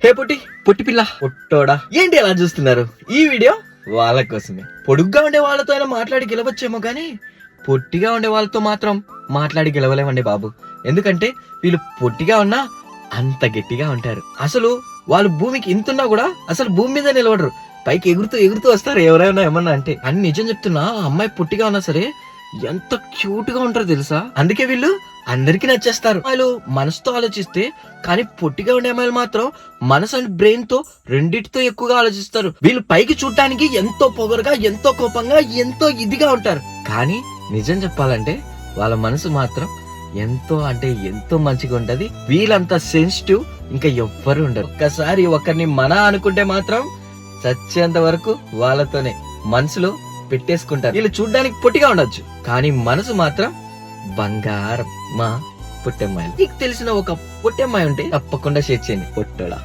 హే పొట్టి పిల్ల పొట్టోడా, ఏంటి అలా చూస్తున్నారు? ఈ వీడియో వాళ్ళ కోసమే. పొడుగ్గా ఉండే వాళ్ళతో అయినా మాట్లాడి గెలవచ్చేమో కానీ పొట్టిగా ఉండే వాళ్ళతో మాత్రం మాట్లాడి గెలవలేమండి బాబు. ఎందుకంటే వీళ్ళు పొట్టిగా ఉన్నా అంత గట్టిగా ఉంటారు. అసలు వాళ్ళు భూమికి ఇంతున్నా కూడా అసలు భూమి మీద నిలబడరు, పైకి ఎగురుతూ ఎగురుతూ వస్తారు ఎవరైనా ఏమన్నా అంటే. అని నిజం చెప్తున్నా, అమ్మాయి పొట్టిగా ఉన్నా సరే ఎంత క్యూట్ గా ఉంటారు తెలుసా. అందుకే వీళ్ళు అందరికి నచ్చేస్తారు. అమ్మాయిలు మనసుతో ఆలోచిస్తే, కానీ పొట్టిగా ఉండే అమ్మాయిలు మాత్రం మనసు అండ్ బ్రెయిన్ తో రెండిటితో ఎక్కువగా ఆలోచిస్తారు. వీళ్ళు పైకి చూడటానికి ఎంతో పొగరుగా, ఎంతో కోపంగా, ఎంతో ఇదిగా ఉంటారు. కానీ నిజం చెప్పాలంటే వాళ్ళ మనసు మాత్రం ఎంతో అంటే ఎంతో మంచిగా ఉంటది. వీళ్ళంతా సెన్సిటివ్ ఇంకా ఎవ్వరు ఉండరు. ఒక్కసారి ఒకరిని మన అనుకుంటే మాత్రం చచ్చేంత వరకు వాళ్ళతోనే మనసులో పెట్టేసుకుంటారు. వీళ్ళు చూడ్డానికి పొట్టిగా ఉండొచ్చు, కానీ మనసు మాత్రం బంగారం. మా పొట్టమ్మాయి, నీకు తెలిసిన ఒక పొట్టమ్మాయి ఉంటే తప్పకుండా షేర్ చేయండి పొట్టోడా.